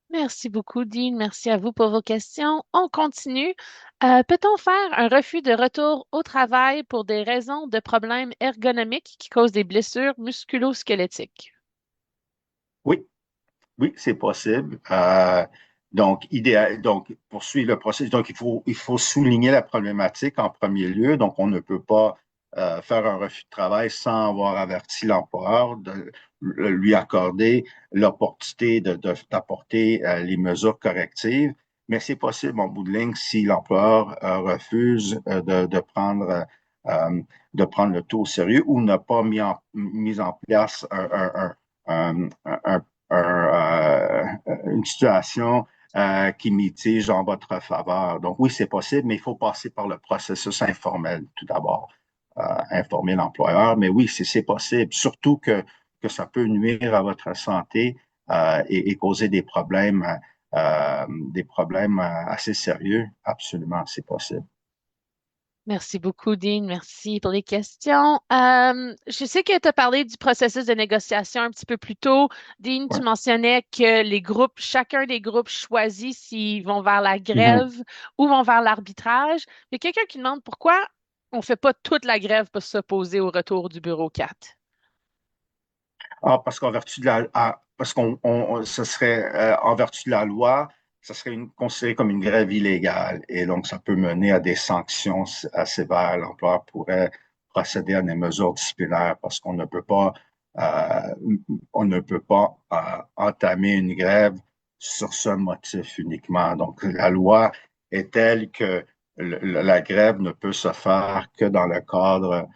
Merci beaucoup, Dean. Merci à vous pour vos questions. On continue. Peut-on faire un refus de retour au travail pour des raisons de problèmes ergonomiques qui causent des blessures musculo-squelettiques? Oui, oui, c'est possible. Donc, poursuivre le processus. Donc, il faut souligner la problématique en premier lieu. Donc, on ne peut pas faire un refus de travail sans avoir averti l'employeur, de lui accorder l'opportunité d'apporter les mesures correctives. Mais c'est possible en bout de ligne si l'employeur refuse de prendre le tout au sérieux ou n'a pas mis en place une situation qui mitige en votre faveur. Donc oui, c'est possible, mais il faut passer par le processus informel tout d'abord. Informer l'employeur, mais oui, c'est possible, surtout que ça peut nuire à votre santé et causer des problèmes assez sérieux. Absolument, c'est possible. Merci beaucoup, Dean. Merci pour les questions. Je sais que tu as parlé du processus de négociation un petit peu plus tôt. Dean, tu Ouais. mentionnais que les groupes, chacun des groupes choisit s'ils vont vers la Mhm. grève ou vont vers l'arbitrage. Il y a quelqu'un qui demande pourquoi on ne fait pas toute la grève pour s'opposer au retour du bureau 4. Ah, parce qu'en vertu de parce ce serait en vertu de la loi, ça serait considéré comme une grève illégale. Et donc, ça peut mener à des sanctions sévères. L'employeur pourrait procéder à des mesures disciplinaires parce euh, on ne peut pas entamer une grève sur ce motif uniquement. Donc, la loi est telle que la grève ne peut se faire que dans le cadre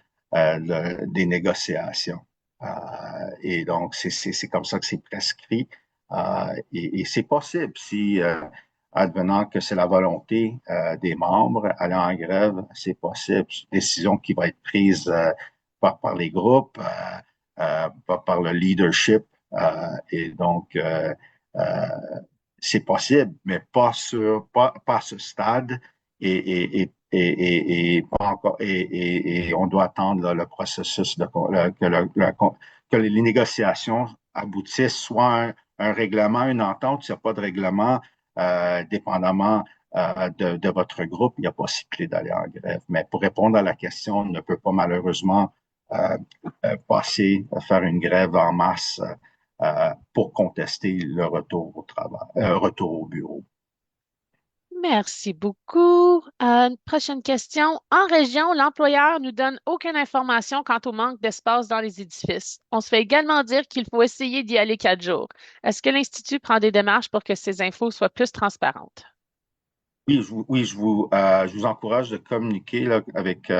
des négociations. Et donc, c'est comme ça que c'est prescrit. Et c'est possible si, advenant que c'est la volonté des membres, aller en grève, c'est possible. C'est une décision qui va être prise par les groupes, par le leadership. Et donc, euh, c'est possible, mais pas à ce stade et pas encore, et on doit attendre là, le processus que les négociations aboutissent soit un règlement, une entente. S'il n'y a pas de règlement, dépendamment de votre groupe, il y a possibilité d'aller en grève. Mais pour répondre à la question, on ne peut pas malheureusement euh, faire une grève en masse pour contester le retour au travail, retour au bureau. Merci beaucoup. Prochaine question. En région, l'employeur nous donne aucune information quant au manque d'espace dans les édifices. On se fait également dire qu'il faut essayer d'y aller 4 jours. Est-ce que l'Institut prend des démarches pour que ces infos soient plus transparentes? Oui, je vous encourage de communiquer là, avec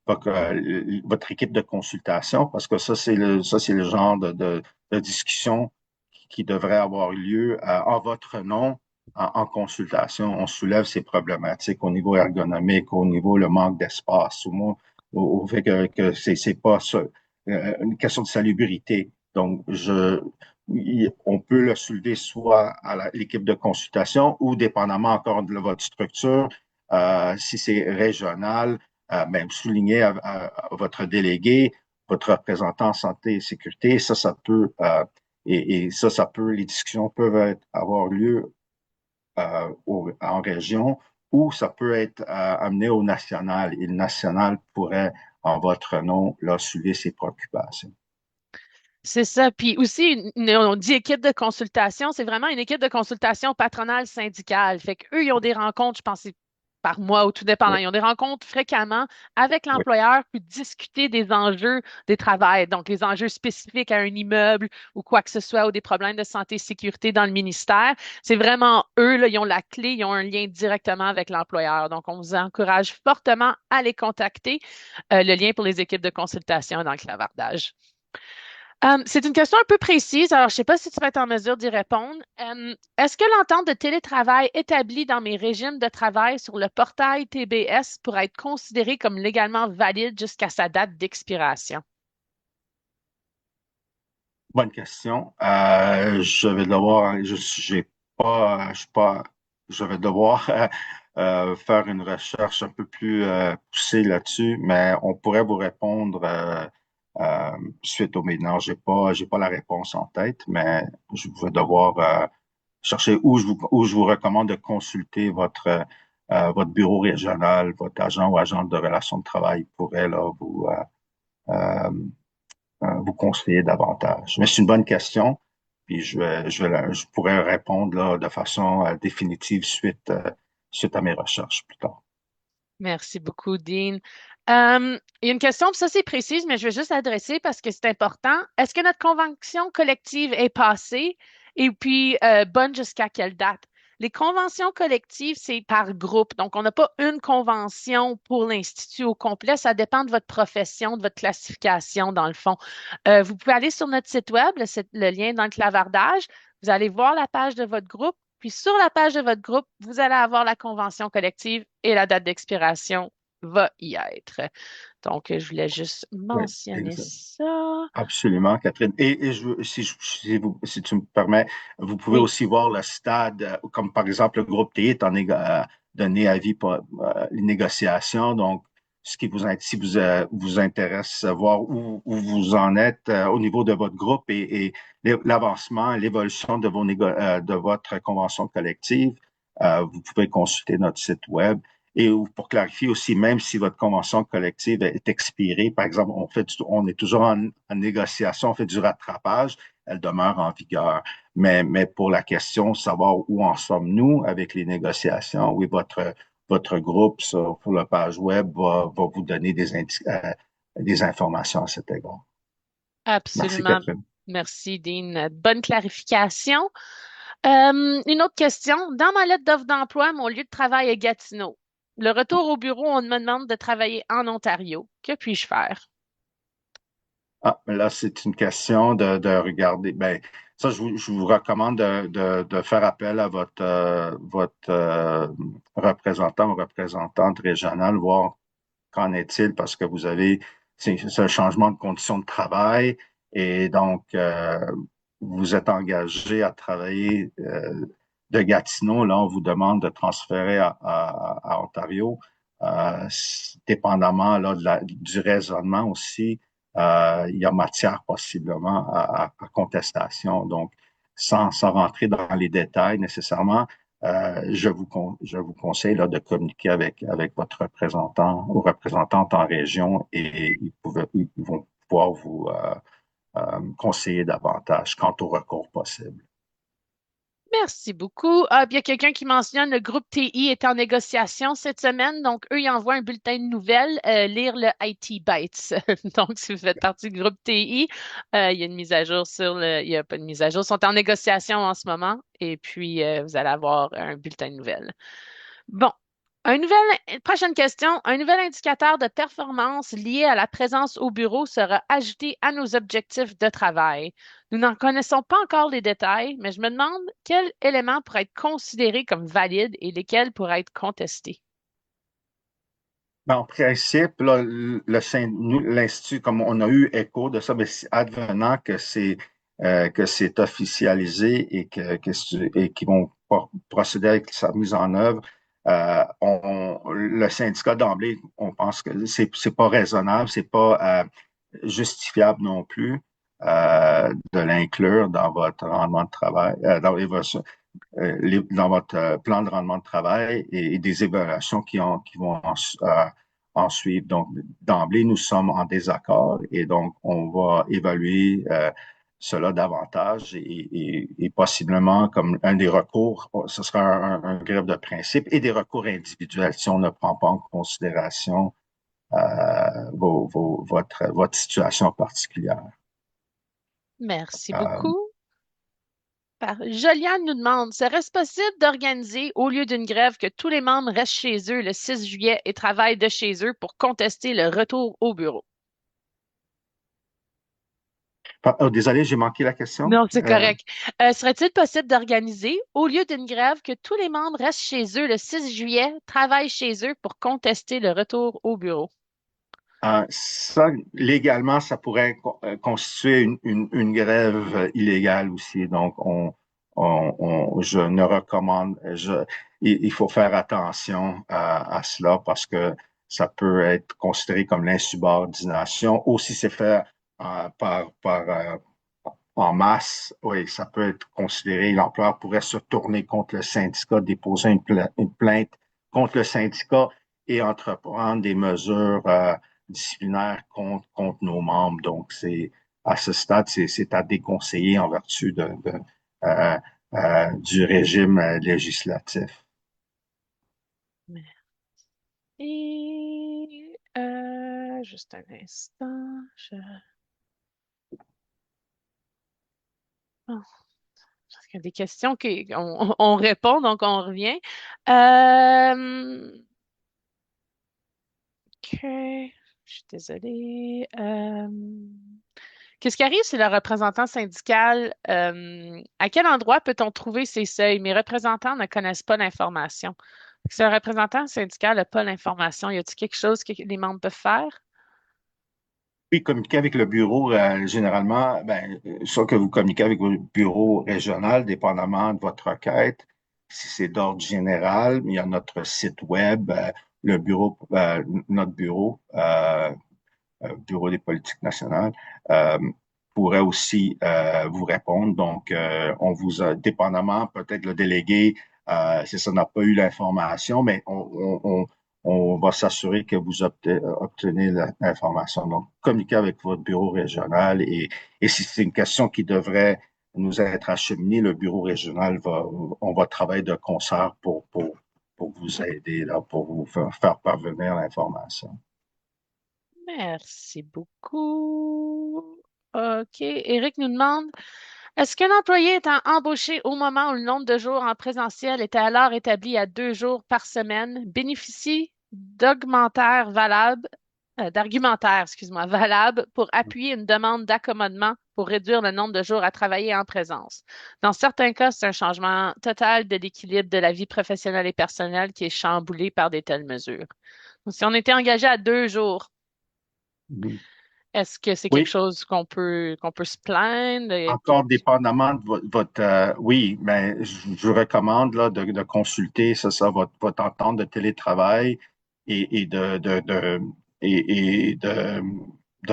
votre équipe de consultation parce que ça, c'est le genre de discussion qui devrait avoir lieu en votre nom en consultation. On soulève ces problématiques au niveau ergonomique, au niveau le manque d'espace, au fait que c'est pas ça, une question de salubrité. Donc, on peut le soulever soit à l'équipe de consultation ou dépendamment encore de votre structure, si c'est régional, même souligner à votre délégué, votre représentant santé et sécurité, ça peut, ça peut, les discussions peuvent avoir lieu en région ou ça peut être amené au national et le national pourrait, en votre nom, là, soulever ses préoccupations. C'est ça. Puis aussi, on dit équipe de consultation, c'est vraiment une équipe de consultation patronale syndicale. Fait qu'eux, ils ont des rencontres, je pense, c'est par mois ou tout dépendant. Oui, Ils ont des rencontres fréquemment avec oui. l'employeur pour discuter des enjeux des travails, donc les enjeux spécifiques à un immeuble ou quoi que ce soit, ou des problèmes de santé et sécurité dans le ministère. C'est vraiment eux, là, ils ont la clé, ils ont un lien directement avec l'employeur. Donc, on vous encourage fortement à les contacter. Le lien pour les équipes de consultation est dans le clavardage. C'est une question un peu précise, alors je ne sais pas si tu vas être en mesure d'y répondre. Est-ce que l'entente de télétravail établie dans mes régimes de travail sur le portail TBS pourrait être considérée comme légalement valide jusqu'à sa date d'expiration? Bonne question. Je vais devoir, j'ai pas, je suis pas, je vais devoir faire une recherche un peu plus poussée là-dessus, mais on pourrait vous répondre suite au maintenant. J'ai pas la réponse en tête, mais je vais devoir chercher où je vous recommande de consulter votre bureau régional, votre agent ou agente de relations de travail pourrait là euh, vous conseiller davantage. Mais c'est une bonne question, puis je pourrais répondre là, de façon définitive suite à mes recherches plus tard. Merci beaucoup, Dean. Il y a une question, puis ça c'est précise, mais je vais juste l'adresser parce que c'est important. Est-ce que notre convention collective est passée et puis bonne jusqu'à quelle date? Les conventions collectives, c'est par groupe. Donc, on n'a pas une convention pour l'Institut au complet. Ça dépend de votre profession, de votre classification, dans le fond. Vous pouvez aller sur notre site web, le lien dans le clavardage. Vous allez voir la page de votre groupe. Puis sur la page de votre groupe, vous allez avoir la convention collective et la date d'expiration va y être. Donc, je voulais juste Oui, mentionner exact. ça. Absolument, Catherine. Si tu me permets, vous pouvez Oui. aussi voir le stade, comme par exemple le groupe T est donné avis pour les négociations. Donc, ce qui si vous intéresse, voir où vous en êtes au niveau de votre groupe et l'avancement, l'évolution de de votre convention collective, vous pouvez consulter notre site web. Et pour clarifier aussi, même si votre convention collective est expirée, par exemple, on est toujours en négociation, on fait du rattrapage, elle demeure en vigueur. Mais pour la question, savoir où en sommes-nous avec les négociations, oui, votre groupe sur la page web va vous donner des informations à cet égard. Merci, Absolument. Catherine. Merci, Dean. Bonne clarification. Une autre question. Dans ma lettre d'offre d'emploi, mon lieu de travail est Gatineau. Le retour au bureau, on me demande de travailler en Ontario. Que puis-je faire? Ah, là, c'est une question de regarder. Ben, ça, je vous recommande de faire appel à votre représentant ou représentante régionale, voir qu'en est-il, parce que c'est un changement de conditions de travail et donc, vous êtes engagé à travailler de Gatineau. Là, on vous demande de transférer à Ontario, dépendamment là, du raisonnement aussi. Il y a matière possiblement à contestation. Donc, sans rentrer dans les détails nécessairement, je vous conseille là, de communiquer avec votre représentant ou représentante en région et ils vont pouvoir vous conseiller davantage quant au recours possible. Merci beaucoup. Ah, puis il y a quelqu'un qui mentionne le groupe TI est en négociation cette semaine. Donc, eux, ils envoient un bulletin de nouvelles, lire le IT Bytes. Donc, si vous faites partie du groupe TI, il y a une mise à jour il y a pas de mise à jour, ils sont en négociation en ce moment. Et puis, vous allez avoir un bulletin de nouvelles. Bon, prochaine question. Un nouvel indicateur de performance lié à la présence au bureau sera ajouté à nos objectifs de travail. Nous n'en connaissons pas encore les détails, mais je me demande quels éléments pourraient être considérés comme valides et lesquels pourraient être contestés. Ben, en principe, là, l'Institut, comme on a eu écho de ça, ben, advenant que c'est officialisé et qu'ils vont procéder avec sa mise en œuvre, le syndicat d'emblée, on pense que c'est pas raisonnable, c'est pas justifiable non plus de l'inclure dans votre rendement de travail, dans votre plan de rendement de travail et des évaluations qui vont en suivre. Donc, d'emblée, nous sommes en désaccord et donc on va évaluer cela davantage et possiblement comme un des recours, ce sera un grève de principe et des recours individuels si on ne prend pas en considération votre situation particulière. Merci Euh, beaucoup. Joliane nous demande, serait-ce possible d'organiser, au lieu d'une grève, que tous les membres restent chez eux le 6 juillet et travaillent de chez eux pour contester le retour au bureau? Désolé, j'ai manqué la question. Non, c'est correct. Serait-il possible d'organiser, au lieu d'une grève, que tous les membres restent chez eux le 6 juillet, travaillent chez eux pour contester le retour au bureau? Ça, légalement, ça pourrait constituer une grève illégale aussi. Donc, je ne recommande, il faut faire attention à cela parce que ça peut être considéré comme l'insubordination. Ou si c'est fait en masse, oui, ça peut être considéré, l'employeur pourrait se tourner contre le syndicat, déposer une plainte contre le syndicat et entreprendre des mesures disciplinaires contre nos membres. Donc, à ce stade, c'est à déconseiller en vertu euh, du régime législatif. Et juste un instant. Oh, parce qu'il y a des questions on répond, donc on revient. OK. Je suis désolée. Qu'est-ce qui arrive si le représentant syndical, à quel endroit peut-on trouver ces seuils? Mes représentants ne connaissent pas l'information. Si un représentant syndical n'a pas l'information, y a-t-il quelque chose que les membres peuvent faire? Puis communiquer avec le bureau, généralement, soit que vous communiquez avec le bureau régional, dépendamment de votre requête. Si c'est d'ordre général, il y a notre site web. le bureau, notre bureau, bureau des politiques nationales, pourrait aussi vous répondre. Donc, on vous a, dépendamment, peut-être le délégué, c'est ça, n'a pas eu l'information, mais on va s'assurer que vous obtenez l'information. Donc, communiquez avec votre bureau régional et si c'est une question qui devrait nous être acheminée, le bureau régional on va travailler de concert pour vous aider, là, pour vous faire parvenir l'information. Merci beaucoup. OK. Eric nous demande, est-ce qu'un employé étant embauché au moment où le nombre de jours en présentiel était alors établi à 2 jours par semaine bénéficie d'argumentaire, excuse-moi, valable pour appuyer une demande d'accommodement pour réduire le nombre de jours à travailler en présence? Dans certains cas, c'est un changement total de l'équilibre de la vie professionnelle et personnelle qui est chamboulé par de telles mesures. Donc, si on était engagé à 2 jours, est-ce que c'est quelque Oui, chose qu'on peut se plaindre? encore dépendamment de votre, oui, mais je vous recommande là, de consulter votre entente de télétravail et de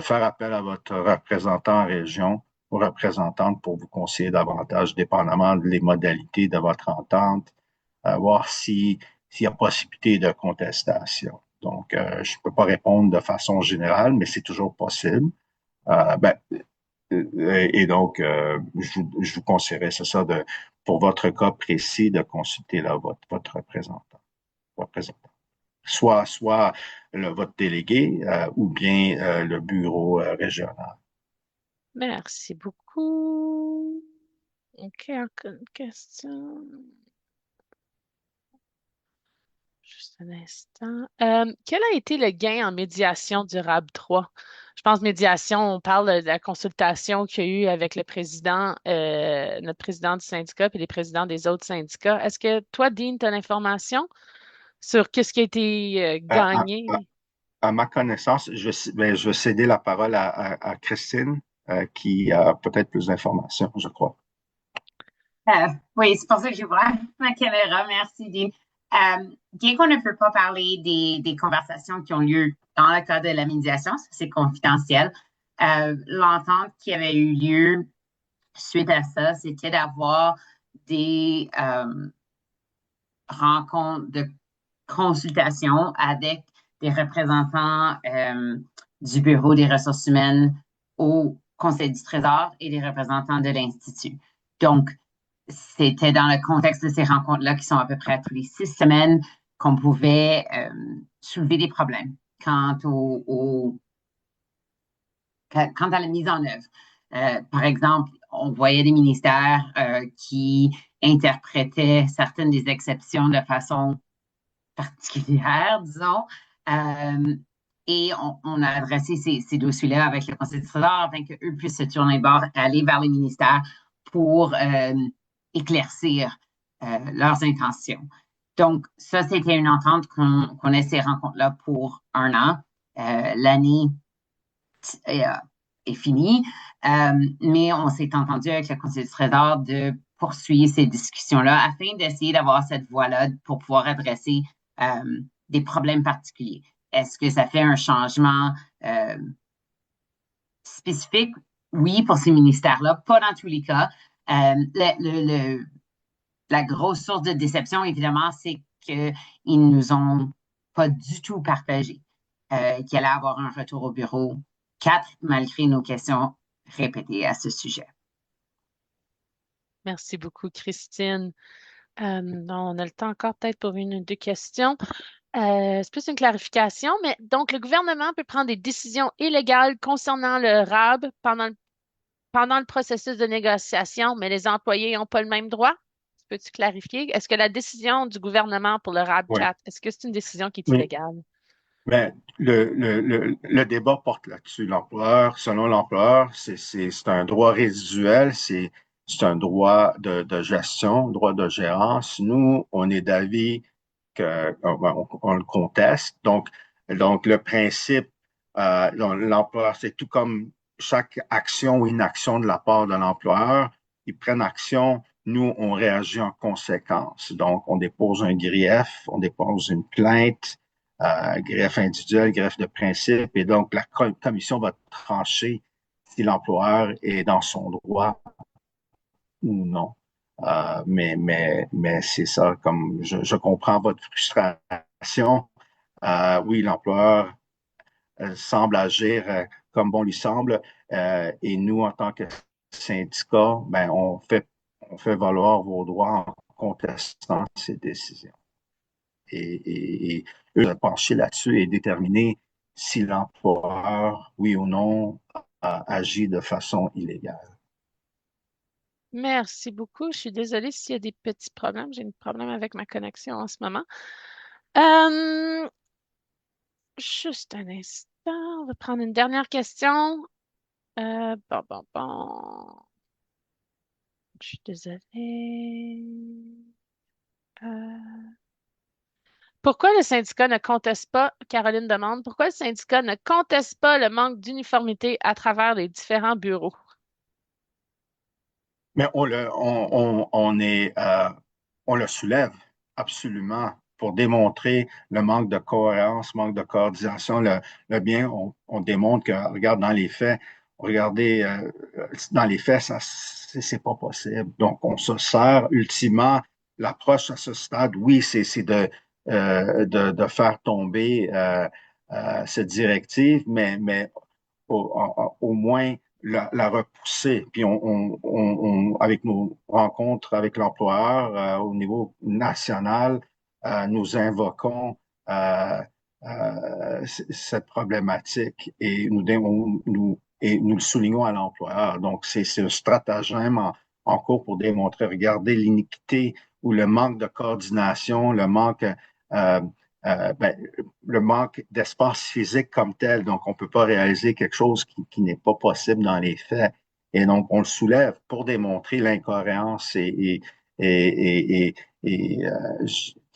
faire appel à votre représentant en région ou représentante pour vous conseiller davantage, dépendamment des modalités de votre entente, voir s'il y a possibilité de contestation. Donc, je ne peux pas répondre de façon générale, mais c'est toujours possible. Ben, et donc, je vous conseillerais, c'est ça, pour votre cas précis, de consulter là, votre représentant. Soit votre délégué ou bien le bureau régional. Merci beaucoup. OK, encore une question. Juste un instant. Quel a été le gain en médiation durable 3? Je pense médiation, on parle de la consultation qu'il y a eu avec le président, notre président du syndicat et les présidents des autres syndicats. Est-ce que toi, Dean, tu as l'information sur qu'est-ce qui a été À, à- gagné? à ma connaissance, je vais céder la parole à Christine, qui a peut-être plus d'informations, je crois. Oui, c'est pour ça que je vois ma caméra. Merci, Dean. Bien qu'on ne peut pas parler des conversations qui ont lieu dans le cadre de la médiation, ça, c'est confidentiel. L'entente qui avait eu lieu suite à ça, c'était d'avoir des rencontres de consultation avec des représentants du Bureau des ressources humaines au Conseil du Trésor et des représentants de l'Institut. Donc, c'était dans le contexte de ces rencontres-là qui sont à peu près tous les 6 semaines qu'on pouvait soulever des problèmes quant à la mise en œuvre. Par exemple, on voyait des ministères qui interprétaient certaines des exceptions de façon particulière, disons. Et on a adressé ces dossiers-là avec le Conseil du Trésor afin qu'eux puissent se tourner bord, aller vers les ministères pour éclaircir leurs intentions. Donc, ça, c'était une entente qu'on ait ces rencontres-là pour 1 an. L'année est, est finie, mais on s'est entendu avec le Conseil du Trésor de poursuivre ces discussions-là afin d'essayer d'avoir cette voie-là pour pouvoir adresser des problèmes particuliers. Est-ce que ça fait un changement spécifique? Oui, pour ces ministères-là, pas dans tous les cas. La grosse source de déception, évidemment, c'est qu'ils ne nous ont pas du tout partagé qu'il allait avoir un retour au bureau 4, malgré nos questions répétées à ce sujet. Merci beaucoup, Christine. On a le temps encore peut-être pour une ou deux questions. C'est plus une clarification, mais donc le gouvernement peut prendre des décisions illégales concernant le RAB pendant le processus de négociation, mais les employés n'ont pas le même droit? Peux-tu clarifier? Est-ce que la décision du gouvernement pour le RAB Oui. 4, est-ce que c'est une décision qui est Oui. illégale? Mais le débat porte là-dessus. L'employeur, selon l'employeur, c'est un droit résiduel, c'est un droit de gestion, droit de gérance. Nous, on est d'avis que on le conteste. Donc le principe, l'employeur, c'est tout comme chaque action ou inaction de la part de l'employeur, ils prennent action. Nous, on réagit en conséquence. Donc, on dépose un grief, on dépose une plainte greffe individuelle, greffe de principe, et donc la commission va trancher si l'employeur est dans son droit ou non. Mais c'est ça, comme je comprends votre frustration. Oui, l'employeur semble agir comme bon lui semble, et nous, en tant que syndicat, ben, on fait valoir vos droits en contestant ces décisions. Et eux de pencher là-dessus et déterminer si l'employeur, oui ou non, a agi de façon illégale. Merci beaucoup. Je suis désolée s'il y a des petits problèmes. J'ai un problème avec ma connexion en ce moment. Euh, Juste un instant. On va prendre une dernière question. Bon, bon, bon. Je suis désolée. Euh, Pourquoi le syndicat ne conteste pas, Caroline demande, pourquoi le syndicat ne conteste pas le manque d'uniformité à travers les différents bureaux? Mais on le soulève absolument pour démontrer le manque de cohérence, manque de coordination. Le bien, on démontre que, regarde, dans les faits, regardez, dans les faits, ça, c'est pas possible. Donc, on se sert ultimement l'approche à ce stade. Oui, c'est de faire tomber cette directive, mais au moins la repousser. Puis avec nos rencontres avec l'employeur au niveau national, nous invoquons euh, cette problématique et nous le soulignons à l'employeur. Donc, c'est un stratagème en cours pour démontrer, regardez l'iniquité ou le manque de coordination, euh, ben, le manque d'espace physique comme tel. Donc, on ne peut pas réaliser quelque chose qui n'est pas possible dans les faits. Et donc, on le soulève pour démontrer l'incohérence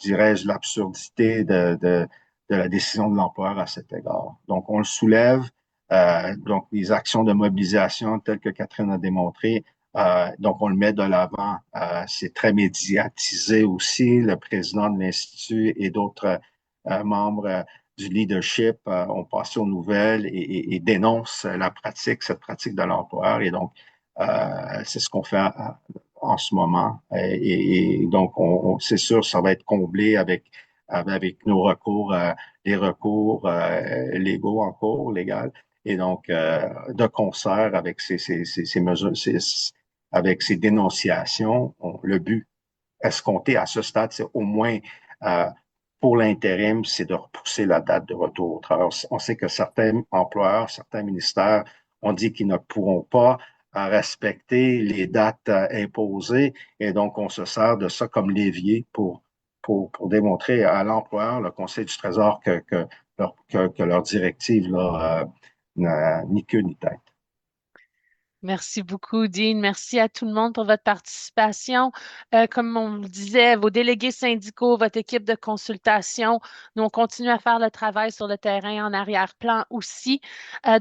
dirais-je, l'absurdité de la décision de l'employeur à cet égard. Donc, on le soulève. Donc, les actions de mobilisation telles que Catherine a démontré, donc on le met de l'avant. C'est très médiatisé aussi. Le président de l'Institut et d'autres membres du leadership ont passé aux nouvelles et dénoncent cette pratique de l'employeur. Et donc, c'est ce qu'on fait en ce moment. Et donc, c'est sûr, ça va être comblé avec nos recours, les recours légaux en cours, légal. Et donc, de concert avec ces mesures, avec ces dénonciations, le but escompté à ce stade, c'est au moins euh, pour l'intérim, c'est de repousser la date de retour au travail. On sait que certains employeurs, certains ministères ont dit qu'ils ne pourront pas respecter les dates imposées et donc on se sert de ça comme levier pour démontrer à l'employeur, le Conseil du Trésor, que leur directive là, n'a ni queue ni tête. Merci beaucoup, Dean. Merci à tout le monde pour votre participation. Comme on le disait, vos délégués syndicaux, votre équipe de consultation, nous, on continue à faire le travail sur le terrain en arrière-plan aussi.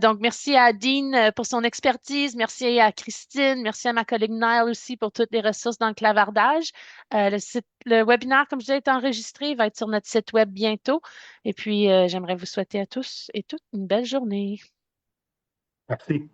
Donc, merci à Dean pour son expertise. Merci à Christine. Merci à ma collègue Nile aussi pour toutes les ressources dans le clavardage. Le webinaire, comme je disais, est enregistré. Il va être sur notre site web bientôt. Et puis, j'aimerais vous souhaiter à tous et toutes une belle journée. Merci.